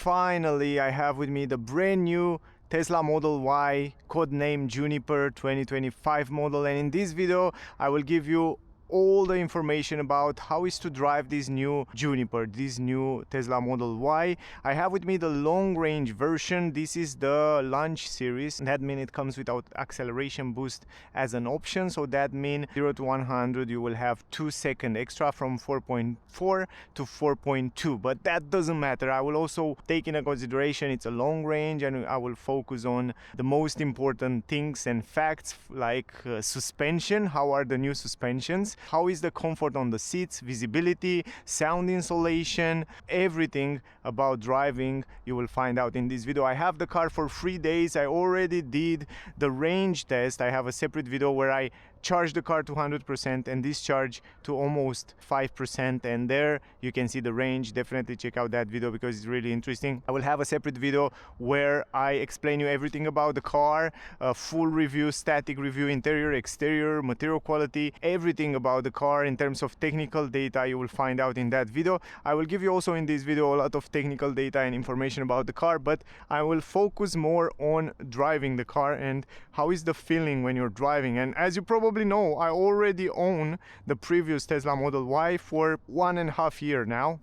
finally I have with me the brand new Tesla Model Y, codename Juniper 2025 model, and in this video I will give you all the information about how is to drive this new Juniper, this new Tesla Model Y. I have with me the long range version. This is the launch series. That means it comes without acceleration boost as an option. So that means 0 to 100 you will have 2 seconds extra from 4.4 to 4.2, but that doesn't matter. I will also take into consideration it's a long range, and I will focus on the most important things and facts like suspension. How are the new suspensions? How is the comfort on the seats, visibility, sound insulation, everything about driving you will find out in this video. I have the car for 3 days. I already did the range test. I have a separate video where I charge the car to 100% and discharge to almost 5%, and there you can see the range. Definitely check out that video because it's really interesting. I will have a separate video where I explain you everything about the car, a full review, static review, interior, exterior, material quality, everything about the car in terms of technical data you will find out in that video. I will give you also in this video a lot of technical data and information about the car, but I will focus more on driving the car and how is the feeling when you're driving. And as you probably know, I already own the previous Tesla Model Y for 1.5 years now,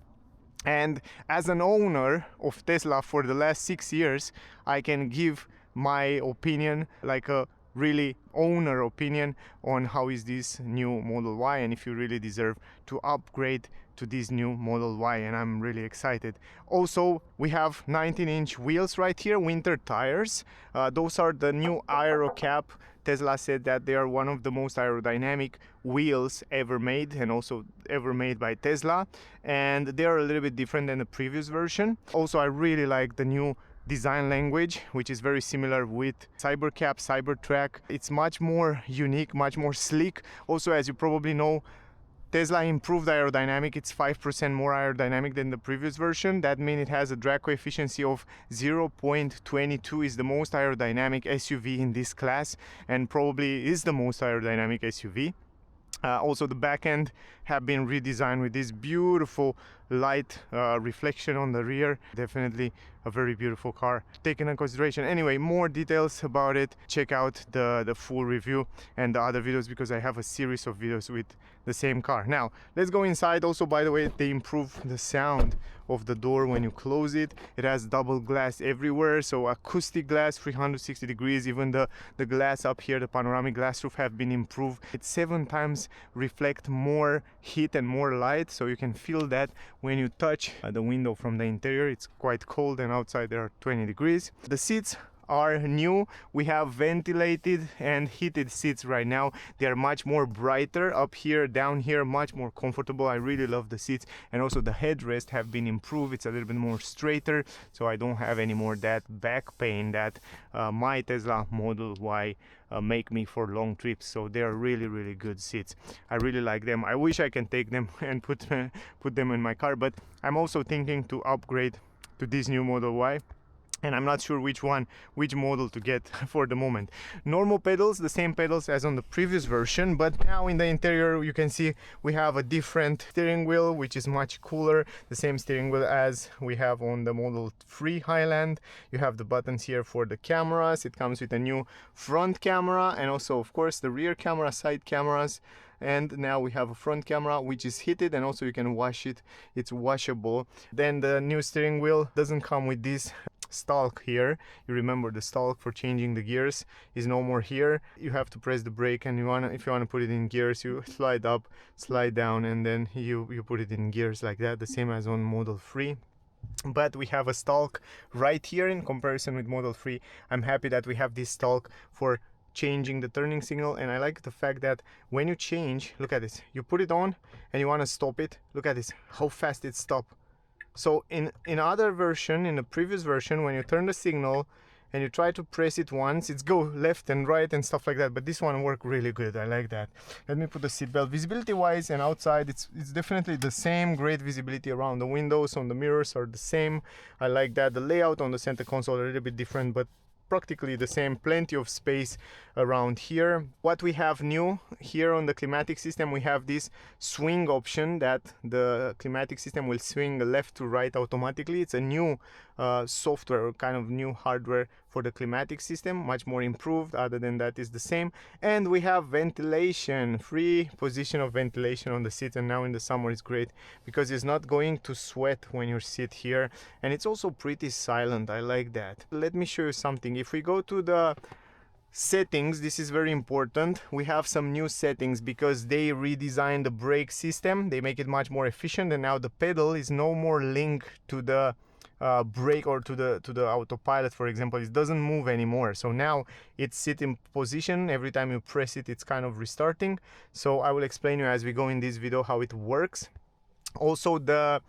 and as an owner of Tesla for the last 6 years I can give my opinion, like a really owner opinion, on how is this new Model Y and if you really deserve to upgrade to this new Model Y, and I'm really excited. Also, we have 19-inch wheels right here, winter tires. Those are the new aero cap. Tesla said that they are one of the most aerodynamic wheels ever made, and also ever made by Tesla, and they are a little bit different than the previous version. Also, I really like the new design language, which is very similar with Cybercap, Cybertrack. It's much more unique, much more sleek. Also, as you probably know, Tesla improved aerodynamic. It's 5% more aerodynamic than the previous version. That means it has a drag coefficient of 0.22, is the most aerodynamic SUV in this class, and probably is the most aerodynamic SUV. Also, the back end have been redesigned with this beautiful light reflection on the rear. Definitely a very beautiful car taken into consideration. Anyway, more details about it, check out the full review and the other videos, because I have a series of videos with the same car. Now let's go inside. Also, by the way, they improved the sound of the door when you close it. It has double glass everywhere, so acoustic glass 360 degrees. Even the glass up here, the panoramic glass roof, have been improved. It's 7 times reflect more heat and more light, so you can feel that when you touch the window from the interior. It's quite cold, and outside there are 20 degrees. The seats are new. We have ventilated and heated seats right now. They are much more brighter up here, down here much more comfortable. I really love the seats, and also the headrest have been improved. It's a little bit more straighter, so I don't have any more that back pain that my Tesla Model Y make me for long trips. So they are really good seats. I really like them. I wish I can take them and put them in my car, but I'm also thinking to upgrade to this new Model Y, and I'm not sure which model to get for the moment. Normal pedals, the same pedals as on the previous version, but now in the interior you can see we have a different steering wheel, which is much cooler. The same steering wheel as we have on the Model 3 Highland. You have the buttons here for the cameras. It comes with a new front camera, and also of course the rear camera, side cameras. And now we have a front camera which is heated, and also you can wash it. It's washable. Then the new steering wheel doesn't come with this stalk here. You remember the stalk for changing the gears is no more here. You have to press the brake, and if you want to put it in gears, you slide up, slide down, and then you put it in gears like that, the same as on Model 3. But we have a stalk right here in comparison with Model 3. I'm happy that we have this stalk for changing the turning signal, and I like the fact that when you change, look at this, you put it on and you want to stop it, look at this, how fast it stops. So in other version, in the previous version, when you turn the signal and you try to press it once, it's go left and right and stuff like that, but this one worked really good. I like that. Let me put the seatbelt. Visibility wise and outside, it's definitely the same. Great visibility around the windows, on the mirrors are the same. I like that. The layout on the center console a little bit different, but practically the same, plenty of space around here. What we have new here on the climatic system, we have this swing option that the climatic system will swing left to right automatically. It's a new software or kind of new hardware for the climatic system, much more improved. Other than that, is the same. And we have ventilation, free position of ventilation on the seat, and now in the summer it's great because it's not going to sweat when you sit here, and it's also pretty silent. I like that. Let me show you something. If we go to the settings, this is very important. We have some new settings because they redesigned the brake system. They make it much more efficient, and now the pedal is no more linked to the brake or to the autopilot, for example. It doesn't move anymore, so now it's sit in position. Every time you press it, it's kind of restarting. So I will explain you as we go in this video how it works. Also, the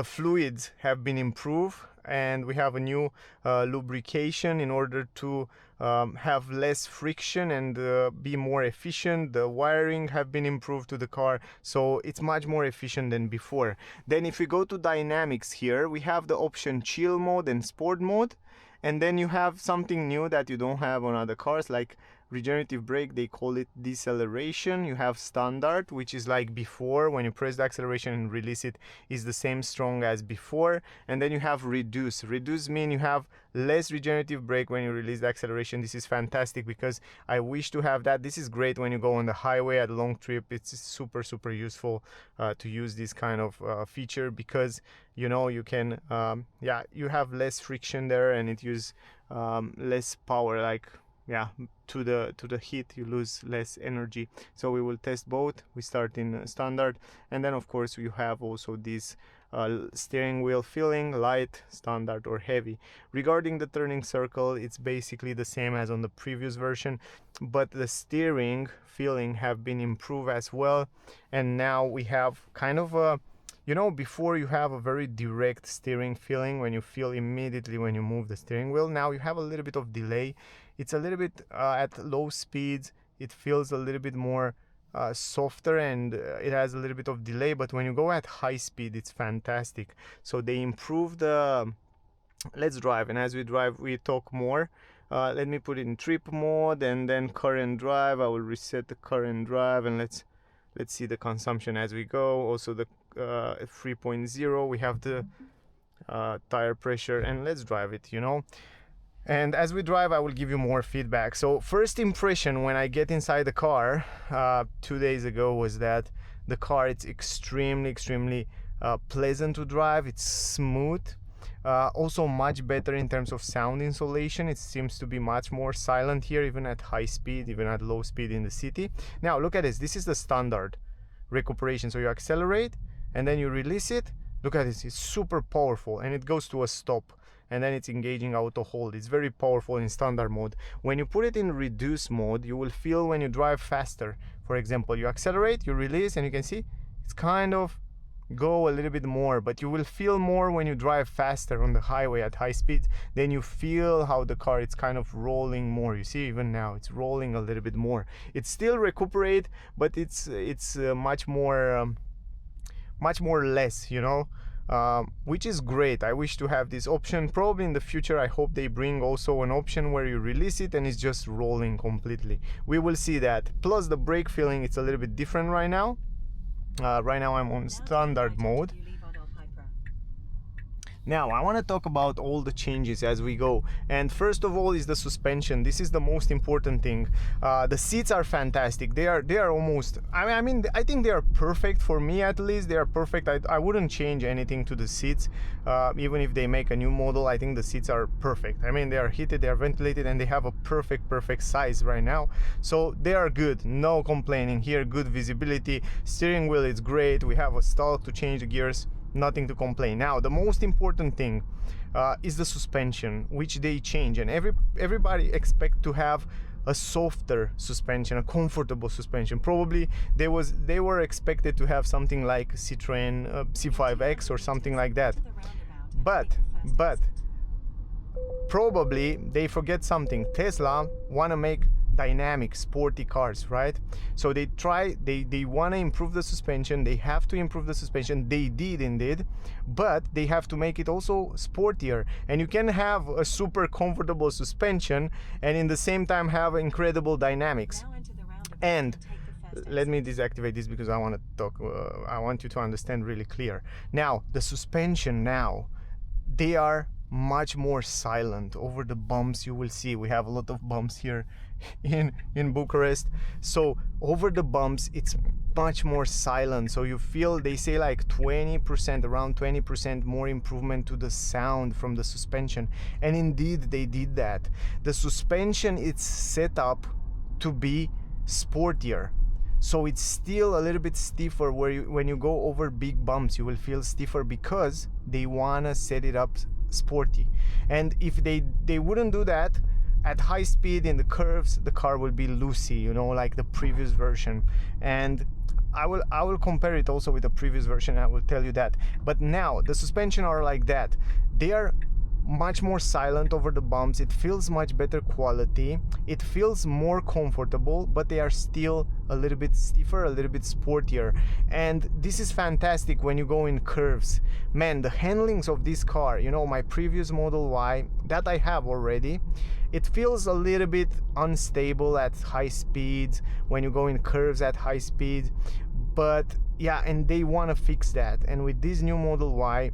fluids have been improved, and we have a new lubrication in order to have less friction and be more efficient. The wiring have been improved to the car, so it's much more efficient than before. Then if we go to dynamics here, we have the option chill mode and sport mode, and then you have something new that you don't have on other cars, like regenerative brake. They call it deceleration. You have standard, which is like before, when you press the acceleration and release it is the same strong as before. And then you have reduce. Reduce mean you have less regenerative brake when you release the acceleration. This is fantastic because I wish to have that. This is great when you go on the highway at a long trip. It's super useful to use this kind of feature, because you know you can yeah, you have less friction there, and it uses less power, like to the heat you lose less energy. So we will test both. We start in standard, and then of course you have also this steering wheel feeling, light, standard or heavy. Regarding the turning circle, it's basically the same as on the previous version, but the steering feeling have been improved as well. And now we have kind of a, you know, before you have a very direct steering feeling when you feel immediately when you move the steering wheel. Now you have a little bit of delay. It's a little bit at low speeds, it feels a little bit more softer, and it has a little bit of delay, but when you go at high speed, it's fantastic. So they improved the let's drive, and as we drive we talk more. Let me put it in trip mode, and then current drive. I will reset the current drive, and let's see the consumption as we go. Also the 3.0, we have the tire pressure, and let's drive it, you know. And as we drive, I will give you more feedback. So first impression when I get inside the car 2 days ago was that the car, it's extremely pleasant to drive. It's smooth, also much better in terms of sound insulation. It seems to be much more silent here, even at high speed, even at low speed in the city. Now look at this. This is the standard recuperation. So you accelerate and then you release it. Look at this. It's super powerful, and it goes to a stop, and then it's engaging auto hold. It's very powerful in standard mode. When you put it in reduce mode, you will feel when you drive faster. For example, you accelerate, you release, and you can see it's kind of go a little bit more, but you will feel more when you drive faster on the highway at high speed. Then you feel how the car, it's kind of rolling more. You see, even now it's rolling a little bit more. It's still recuperate, but it's much more less, you know. Which is great. I wish to have this option. Probably in the future I hope they bring also an option where you release it and it's just rolling completely. We will see that. Plus the brake feeling, it's a little bit different right now. Right now I'm on standard mode. Now I want to talk about all the changes as we go, and first of all is the suspension. This is the most important thing. The seats are fantastic. They are almost, I mean I think they are perfect for me, at least they are perfect. I wouldn't change anything to the seats. Even if they make a new model, I think the seats are perfect. I mean, they are heated, they are ventilated, and they have a perfect size right now, so they are good. No complaining here. Good visibility. Steering wheel is great. We have a stalk to change the gears. Nothing to complain. Now the most important thing is the suspension, which they change, and everybody expect to have a softer suspension, a comfortable suspension. Probably they were expected to have something like Citroen C5X or something like that, but probably they forget something. Tesla want to make dynamic sporty cars, right? So they want to improve the suspension. They have to improve the suspension. They did indeed, but they have to make it also sportier. And you can have a super comfortable suspension and in the same time have incredible dynamics. And let me deactivate this because I want to talk. I want you to understand really clear. Now the suspension now, they are much more silent over the bumps. You will see we have a lot of bumps here in Bucharest, so over the bumps it's much more silent, so you feel, they say like 20%, around 20% more improvement to the sound from the suspension. And indeed they did that. The suspension, it's set up to be sportier, so it's still a little bit stiffer. When you go over big bumps you will feel stiffer because they wanna set it up sporty. And if they wouldn't do that, at high speed in the curves the car will be loosey, you know, like the previous version. And I will compare it also with the previous version, I will tell you that. But now the suspension are like that. They are much more silent over the bumps. It feels much better quality. It feels more comfortable, but they are still a little bit stiffer, a little bit sportier. And this is fantastic when you go in curves. Man, the handlings of this car, you know, my previous Model Y that I have already, it feels a little bit unstable at high speeds when you go in curves at high speed. But yeah, and they want to fix that. And with this new Model Y,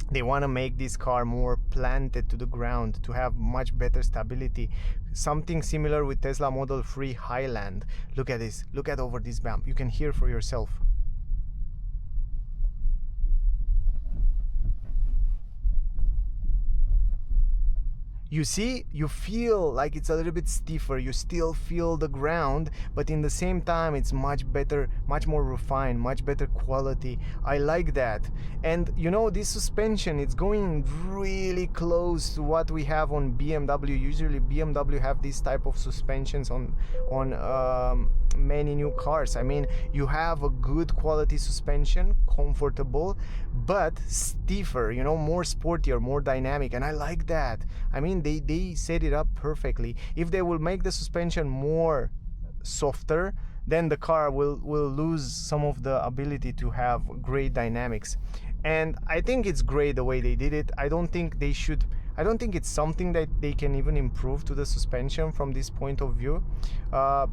they want to make this car more planted to the ground to have much better stability. Something similar with Tesla Model 3 Highland. Look at this, look at over this bump, you can hear for yourself. You see, you feel like it's a little bit stiffer, you still feel the ground, but in the same time it's much better, much more refined, much better quality. I like that. And you know, this suspension, it's going really close to what we have on BMW. Usually BMW have this type of suspensions on many new cars. I mean, you have a good quality suspension, comfortable, but stiffer, you know, more sportier, more dynamic, and I like that. I mean, they set it up perfectly. If they will make the suspension more softer, then the car will lose some of the ability to have great dynamics. And I think it's great the way they did it. I don't think it's something that they can even improve to the suspension from this point of view,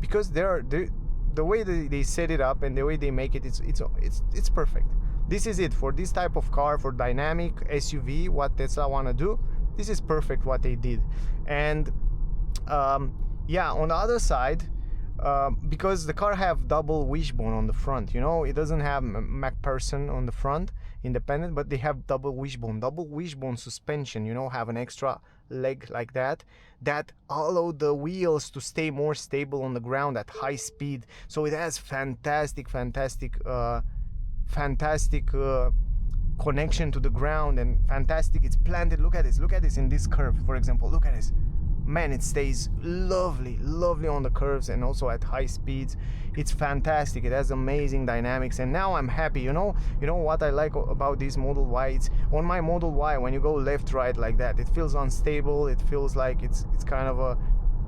because the way they set it up and the way they make it, it's perfect. This is it for this type of car, for dynamic SUV, what Tesla want to do. This is perfect what they did. And yeah, on the other side, because the car have double wishbone on the front, you know, it doesn't have MacPherson on the front, independent, but they have double wishbone suspension, you know, have an extra leg like that allow the wheels to stay more stable on the ground at high speed. So it has fantastic connection to the ground, and fantastic, it's planted. Look at this in this curve, for example. Look at this, man, it stays lovely on the curves and also at high speeds. It's fantastic, it has amazing dynamics. And now I'm happy, you know what I like about this Model Y, it's on my Model Y, when you go left right like that, it feels unstable, it feels like it's kind of a,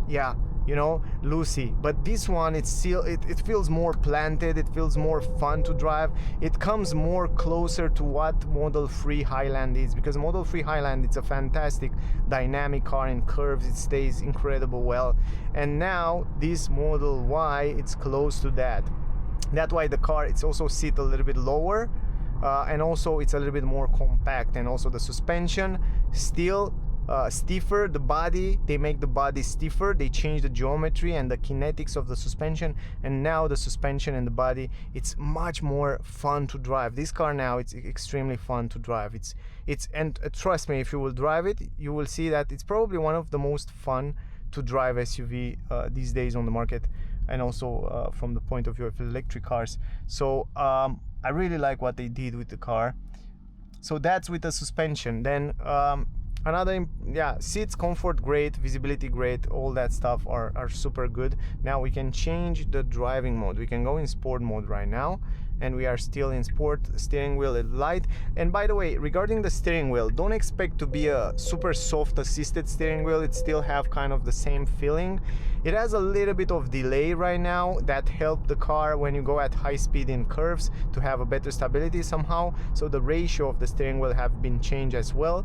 yeah, you know, loosey. But this one, it's still, it feels more planted, it feels more fun to drive. It comes more closer to what Model 3 Highland is, because Model 3 Highland, it's a fantastic dynamic car in curves, it stays incredible well. And now this Model Y, it's close to that. That's why the car, it's also sit a little bit lower, and also it's a little bit more compact, and also the suspension still stiffer. The body, they make the body stiffer, they change the geometry and the kinetics of the suspension, and now the suspension and the body, it's much more fun to drive. This car now, it's extremely fun to drive. And trust me, if you will drive it, you will see that it's probably one of the most fun to drive SUV these days on the market, and also from the point of view of electric cars. So I really like what they did with the car. So that's with the suspension. Then another, yeah, seats comfort great, visibility great, all that stuff are super good. Now we can change the driving mode. We can go in sport mode right now, and we are still in sport. Steering wheel is light. And by the way, regarding the steering wheel, don't expect to be a super soft assisted steering wheel. It still have kind of the same feeling. It has a little bit of delay right now that helped the car when you go at high speed in curves to have a better stability somehow. So the ratio of the steering wheel have been changed as well.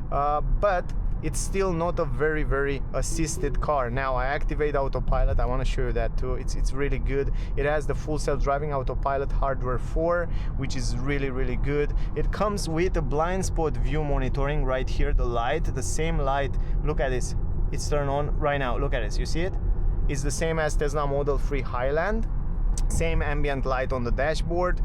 But it's still not a very assisted car. Now I activate Autopilot. I want to show you that too. It's really good. It has the full self-driving Autopilot hardware 4, which is really good. It comes with a blind spot view monitoring right here. The light, the same light, look at this, it's turned on right now. Look at this, you see it? It's the same as Tesla Model 3 Highland. Same ambient light on the dashboard.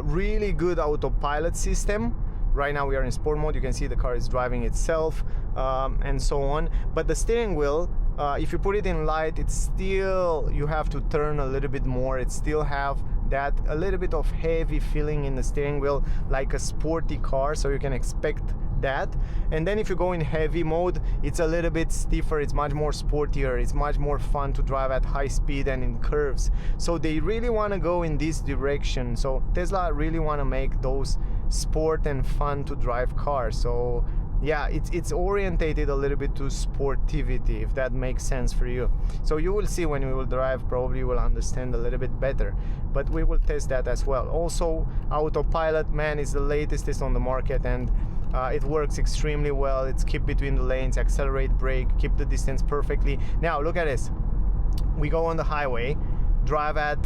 Really good Autopilot system. Right now we are in sport mode. You can see the car is driving itself, and so on. But the steering wheel, if you put it in light, it's still, you have to turn a little bit more. It still have that a little bit of heavy feeling in the steering wheel, like a sporty car, so you can expect that. And then if you go in heavy mode, it's a little bit stiffer, it's much more sportier, it's much more fun to drive at high speed and in curves. So they really want to go in this direction. So Tesla really want to make those sport and fun to drive cars. So yeah, it's orientated a little bit to sportivity, if that makes sense for you. So you will see when we will drive, probably you will understand a little bit better, but we will test that as well. Also, Autopilot, man, is the latest on the market, and it works extremely well. It's keep between the lanes, accelerate, brake, keep the distance perfectly. Now look at this. We go on the highway, drive at,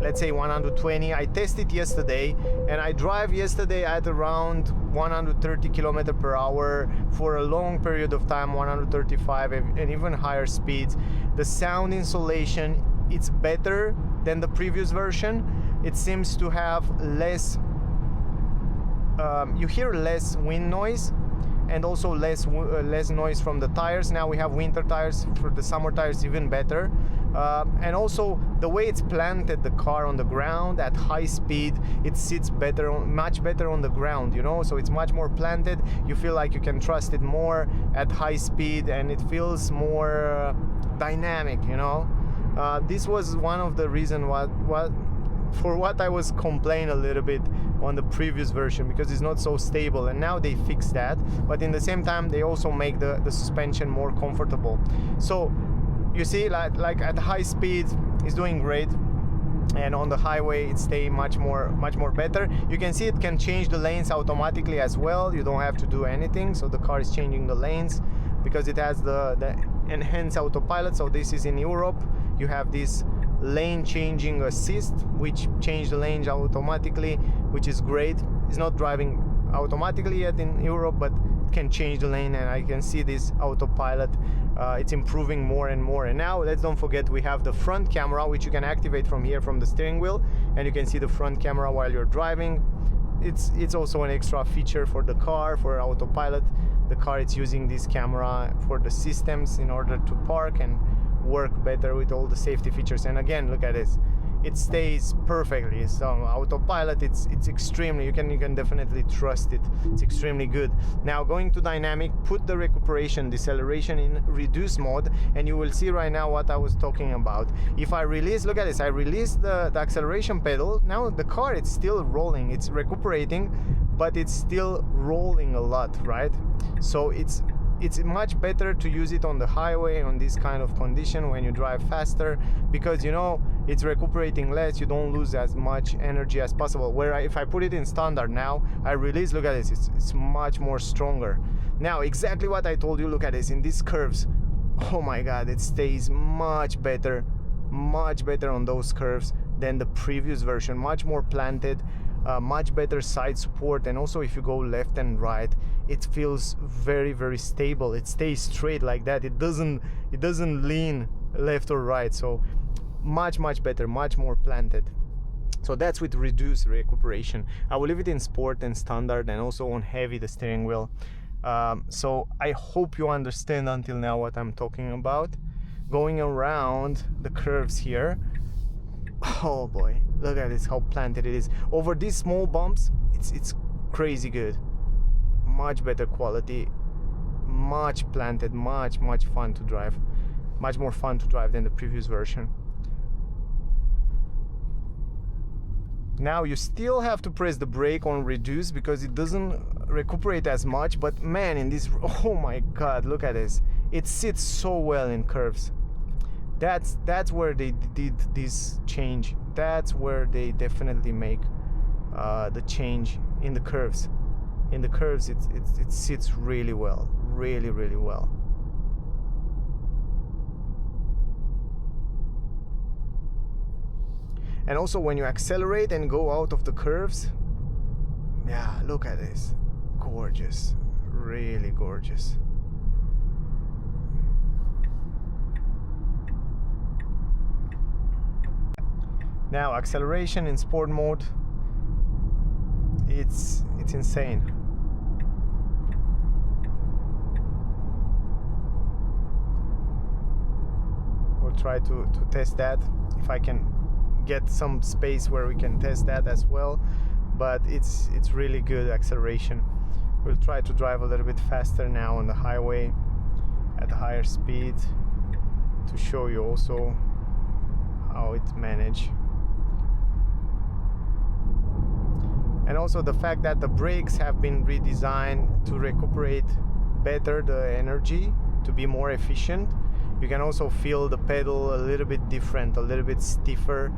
let's say 120. I tested yesterday, and I drive yesterday at around 130 km/h for a long period of time, 135 and even higher speeds. The sound insulation, it's better than the previous version. It seems to have less, you hear less wind noise, and also less noise from the tires. Now we have winter tires. For the summer tires, even better. And also the way it's planted, the car on the ground at high speed, it sits better, much better on the ground, you know, so it's much more planted. You feel like you can trust it more at high speed, and it feels more dynamic, you know. This was one of the reasons what I was complaining a little bit on the previous version, because it's not so stable, and now they fixed that. But in the same time, they also make the suspension more comfortable. So you see, like at high speed it's doing great, and on the highway it stays much more better. You can see it can change the lanes automatically as well. You don't have to do anything, so the car is changing the lanes because it has the enhanced Autopilot. So this is in Europe. You have this lane changing assist, which change the lanes automatically, which is great. It's not driving automatically yet in Europe, but it can change the lane, and I can see this Autopilot, it's improving more and more. And now let's don't forget, we have the front camera, which you can activate from here, from the steering wheel, and you can see the front camera while you're driving. It's also an extra feature for the car, for Autopilot. The car, it's using this camera for the systems in order to park and work better with all the safety features. And again, look at this, it stays perfectly. So Autopilot, it's extremely, you can definitely trust it. It's extremely good. Now going to dynamic, put the recuperation deceleration in reduce mode, and you will see right now what I was talking about. If I release, look at this, I release the acceleration pedal. Now the car, it's still rolling, it's recuperating, but it's still rolling a lot, right? So it's much better to use it on the highway, on this kind of condition, when you drive faster, because you know it's recuperating less, you don't lose as much energy as possible. Where if I put it in standard now, I release, look at this, it's much more stronger. Now exactly what I told you, look at this, in these curves, oh my god, it stays much better on those curves than the previous version, much more planted, much better side support. And also if you go left and right, it feels very stable. It stays straight like that. It doesn't lean left or right. So much better, much more planted. So that's with reduced recuperation. I will leave it in sport and standard, and also on heavy, the steering wheel. So I hope you understand until now what I'm talking about. Going around the curves here, oh boy, look at this, how planted it is. Over these small bumps, it's crazy good. Much better quality, much planted, much fun to drive, much more fun to drive than the previous version. Now you still have to press the brake on reduce because it doesn't recuperate as much, but man, in this, oh my god, look at this, it sits so well in curves. That's where they did this change. That's where they definitely make the change in the curves. in the curves it sits really well, really well. And also when you accelerate and go out of the curves, yeah, look at this, gorgeous, really gorgeous. Now acceleration in sport mode, it's insane. We'll try to test that if I can get some space where we can test that as well, but it's really good acceleration. We'll try to drive a little bit faster now on the highway at a higher speed to show you also how it's managed. And also the fact that the brakes have been redesigned to recuperate better the energy, to be more efficient. You can also feel the pedal a little bit different, a little bit stiffer,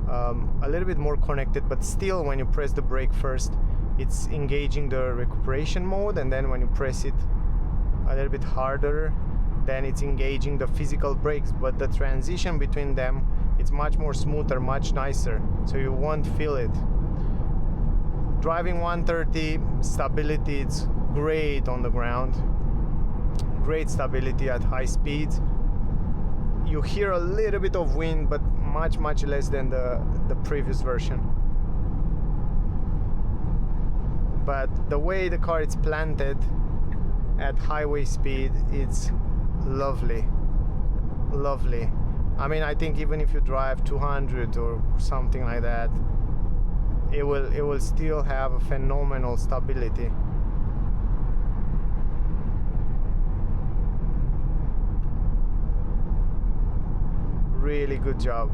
a little bit more connected, but still when you press the brake first, it's engaging the recuperation mode, and then when you press it a little bit harder, then it's engaging the physical brakes. But the transition between them, it's much more smoother, much nicer, so you won't feel it. Driving 130, stability, it's great on the ground, great stability at high speeds. You hear a little bit of wind, but much less than the previous version. But the way the car is planted at highway speed, it's lovely. I mean, I think even if you drive 200 or something like that, it will still have a phenomenal stability. Really good job.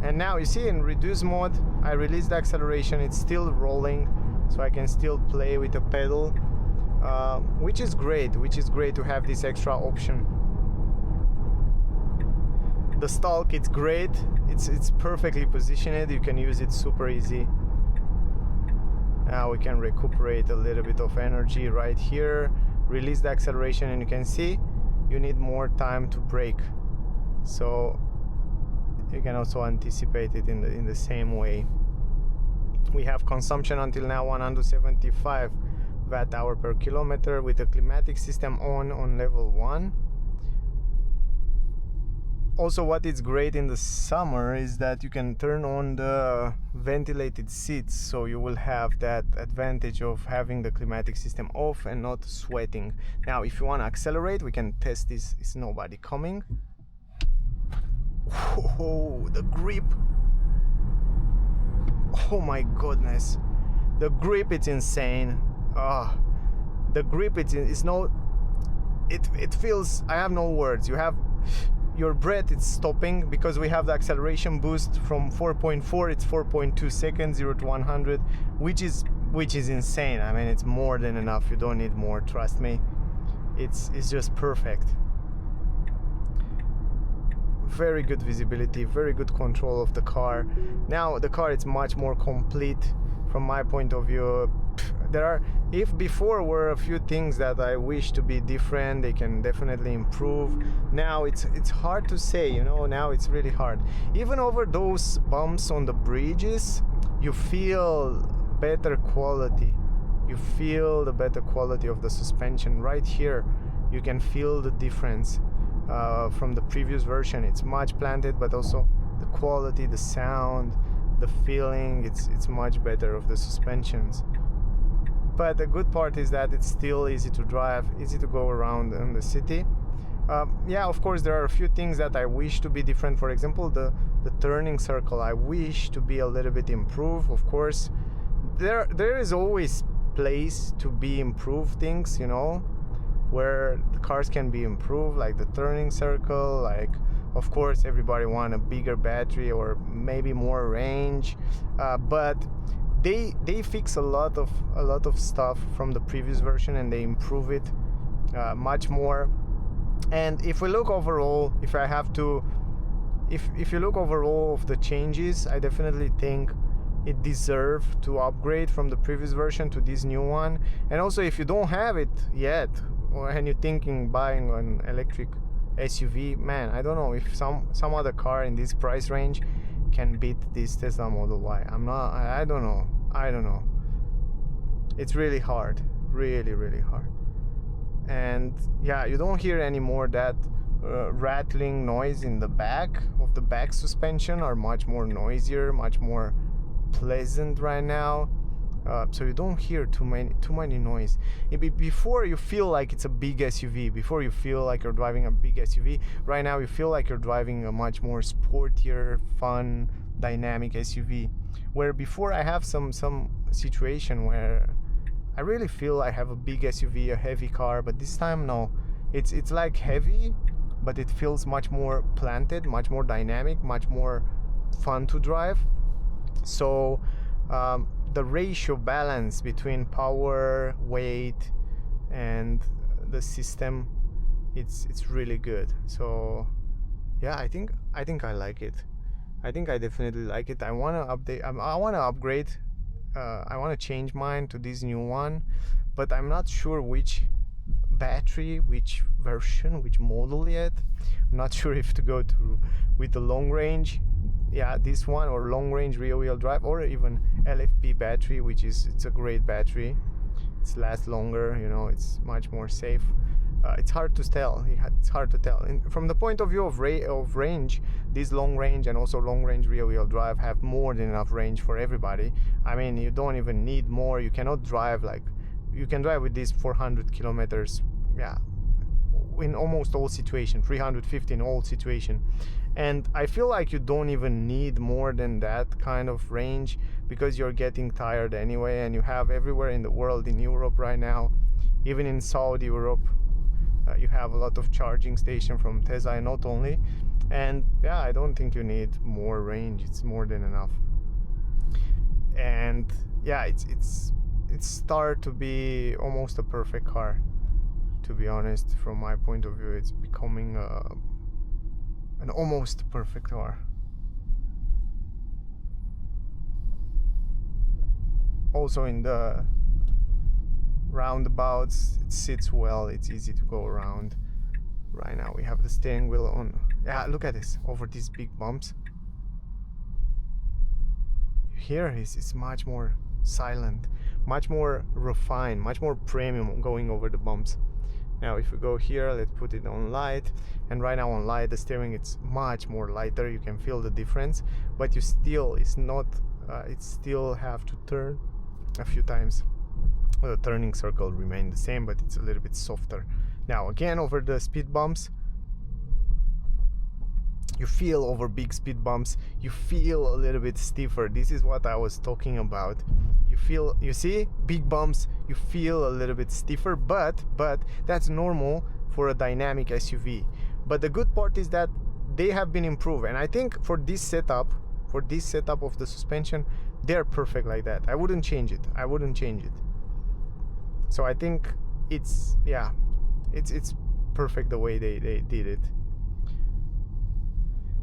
And now you see in reduce mode, I release the acceleration, it's still rolling, so I can still play with the pedal, which is great to have this extra option. The stalk, it's great, it's perfectly positioned, you can use it super easy. Now we can recuperate a little bit of energy right here, release the acceleration, and you can see you need more time to brake. So you can also anticipate it in the same way. We have consumption until now 175 watt-hour per kilometer with the climatic system on level 1. Also, what is great in the summer is that you can turn on the ventilated seats, so you will have that advantage of having the climatic system off and not sweating. Now if you want to accelerate, we can test this. Is nobody coming? Oh, the grip, oh my goodness, the grip, it's insane. The grip, it's no, it feels, I have no words. You have your breath, it's stopping because we have the acceleration boost from 4.4, it's 4.2 seconds, 0 to 100, which is insane. I mean, it's more than enough. You don't need more, trust me. It's just perfect. Very good visibility, very good control of the car. Now the car is much more complete from my point of view. If before were a few things that I wish to be different, they can definitely improve. Now it's hard to say, you know, now it's really hard. Even over those bumps on the bridges, you feel better quality. You feel the better quality of the suspension. Right here, you can feel the difference from the previous version. It's much planted, but also the quality, the sound, the feeling, it's much better of the suspensions. But the good part is that it's still easy to drive, easy to go around in the city. Yeah, of course there are a few things that I wish to be different. For example, the turning circle, I wish to be a little bit improved. Of course there is always place to be improved things, you know, where the cars can be improved, like the turning circle, like of course everybody want a bigger battery or maybe more range, but they fix a lot of stuff from the previous version and they improve it much more. And if we look overall, if if you look over all of the changes, I definitely think it deserves to upgrade from the previous version to this new one. And also, if you don't have it yet, and you're thinking buying an electric SUV, man, I don't know if some other car in this price range can beat this Tesla Model Y. I don't know. It's really hard, really hard. And yeah, you don't hear anymore that rattling noise in the back of the back suspension are much more noisier, much more pleasant right now. So you don't hear too many noise. Before, you feel like it's a big SUV. Before, you feel like you're driving a big SUV. Right now, you feel like you're driving a much more sportier, fun, dynamic SUV. Where before, I have some situation where I really feel I have a big SUV, a heavy car. But this time, no. It's like heavy, but it feels much more planted, much more dynamic, much more fun to drive. So the ratio balance between power, weight, and the system, it's really good. So yeah, I think I like it. I think I definitely like it. I want to update. I want to upgrade. I want to change mine to this new one, but I'm not sure which battery, which version, which model yet. I'm not sure if to go with the long range, yeah, this one, or long range rear wheel drive, or even LFP battery, which it's a great battery. It lasts longer, you know, it's much more safe. It's hard to tell. It's hard to tell. And from the point of view of range, this long range and also long range rear wheel drive have more than enough range for everybody. I mean, you don't even need more. You cannot drive like, you can drive with these 400 kilometers, yeah, in almost all situations, 350 in all situations. And I feel like you don't even need more than that kind of range, because you're getting tired anyway, and you have everywhere in the world, in Europe right now, even in Saudi Europe, you have a lot of charging station from Tesla, and not only. And yeah, I don't think you need more range. It's more than enough. And yeah, it's started to be almost a perfect car, to be honest. From my point of view, it's becoming an almost perfect car. Also in the roundabouts, it sits well, it's easy to go around. Right now we have the steering wheel on. Yeah, look at this, over these big bumps. Here it's much more silent, much more refined, much more premium going over the bumps. Now if we go here, let's put it on light, and right now on light the steering, it's much more lighter. You can feel the difference, but you still, it's not, it still have to turn a few times. The turning circle remain the same, but it's a little bit softer. Now again, over the speed bumps, you feel, over big speed bumps, you feel a little bit stiffer. This is what I was talking about. You feel, you see, big bumps, you feel a little bit stiffer, but that's normal for a dynamic SUV. But the good part is that they have been improved, and I think for this setup of the suspension, they're perfect like that. I wouldn't change it. So I think it's, yeah, it's perfect the way they did it.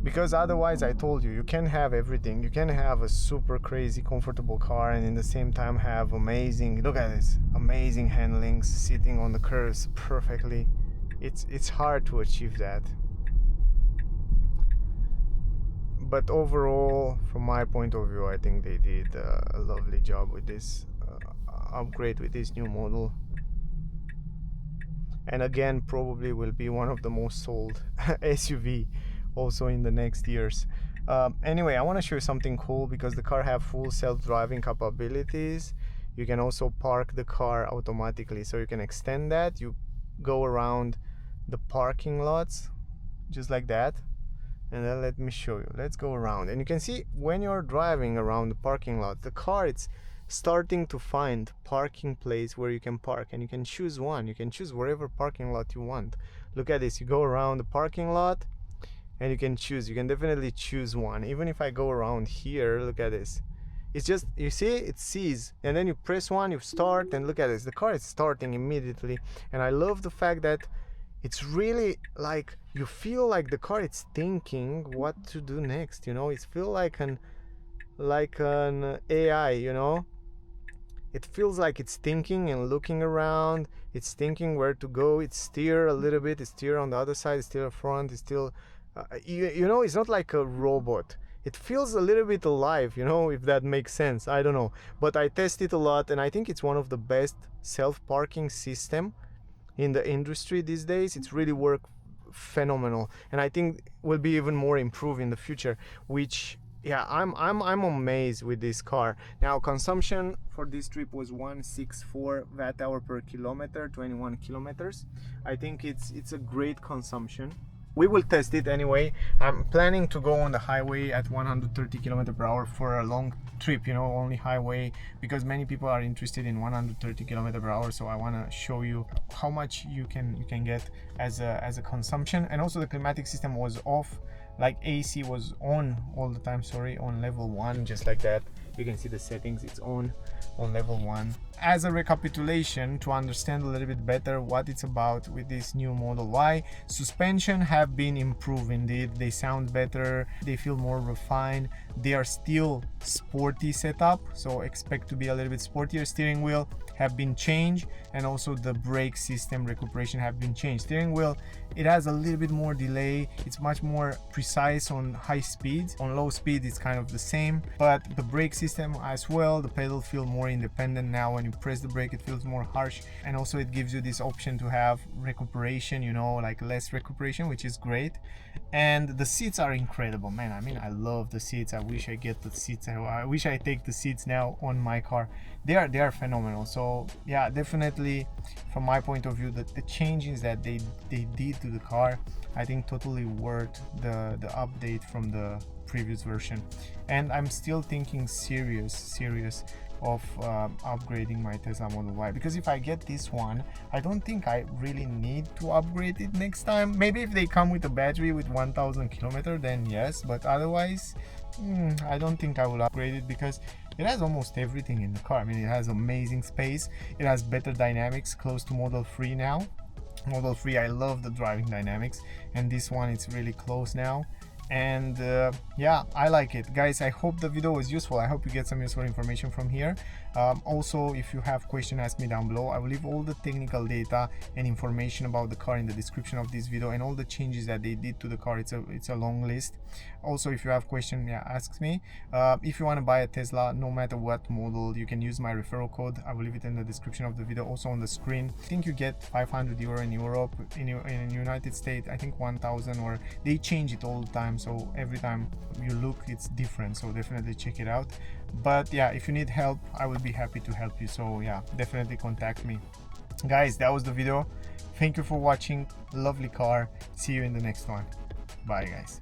Because otherwise, I told you, you can have everything. You can have a super crazy comfortable car and in the same time have amazing, look at this, amazing handlings, sitting on the curves perfectly. It's hard to achieve that. But overall, from my point of view, I think they did a lovely job with this upgrade, with this new model. And again, probably will be one of the most sold SUV also in the next years. Anyway, I want to show you something cool, because the car have full self-driving capabilities. You can also park the car automatically, so you can extend that. You go around the parking lots just like that, and then let me show you. Let's go around, and you can see when you're driving around the parking lot, the car, it's starting to find parking place where you can park, and you can choose one. You can choose wherever parking lot you want. Look at this, you go around the parking lot and you can choose. You can definitely choose one. Even if I go around here, look at this, it's just, you see, it sees, and then you press one, you start, and look at this, the car is starting immediately. And I love the fact that it's really like you feel like the car it's thinking what to do next, you know. It feels like an AI, you know. It feels like it's thinking and looking around. It's thinking where to go. It's steer a little bit. It's steer on the other side. It's steer front. It's still, you know, it's not like a robot. It feels a little bit alive, you know, if that makes sense. I don't know. But I test it a lot, and I think it's one of the best self-parking system in the industry these days. It's really worked phenomenal, and I think will be even more improved in the future, which yeah, I'm amazed with this car. Now consumption for this trip was 164 watt hour per kilometer, 21 kilometers. I think it's a great consumption. We will test it anyway. I'm planning to go on the highway at 130 km per hour for a long trip, you know, only highway, because many people are interested in 130 km per hour. So I want to show you how much you can get as a consumption. And also the climatic system was off, like AC was on all the time, sorry, on level 1, just like that. You can see the settings, it's on level 1. As a recapitulation, to understand a little bit better what it's about with this new Model Y, suspension have been improved indeed. They sound better, they feel more refined, they are still sporty setup, so expect to be a little bit sportier. Steering wheel have been changed, and also the brake system recuperation have been changed. Steering wheel, it has a little bit more delay, it's much more precise on high speeds. On low speed it's kind of the same, but the brake system as well, the pedal feel more independent now. When you press the brake it feels more harsh, and also it gives you this option to have recuperation, you know, like less recuperation, which is great. And the seats are incredible, man. I mean, I love the seats. I wish I get the seats. I wish I take the seats now on my car. They are phenomenal. So yeah, definitely from my point of view, the changes that they did to the car, I think totally worth the update from the previous version. And I'm still thinking serious of upgrading my Tesla Model Y, because if I get this one, I don't think I really need to upgrade it next time. Maybe if they come with a battery with 1000 kilometers, then yes, but otherwise I don't think I will upgrade it, because it has almost everything in the car. I mean, it has amazing space, it has better dynamics, close to Model 3 now. Model 3, I love the driving dynamics, and this one it's really close now. And yeah, I like it, guys. I hope the video was useful. I hope you get some useful information from here. Also, if you have questions, ask me down below. I will leave all the technical data and information about the car in the description of this video, and all the changes that they did to the car. It's a long list. Also, if you have questions, yeah, ask me. If you want to buy a Tesla, no matter what model, you can use my referral code. I will leave it in the description of the video, also on the screen. I think you get 500 euro in Europe. In United States, I think 1000, or they change it all the time, so every time you look it's different, so definitely check it out. But yeah, if you need help, I will be happy to help you. So yeah, definitely contact me. Guys, that was the video. Thank you for watching. Lovely car. See you in the next one. Bye guys.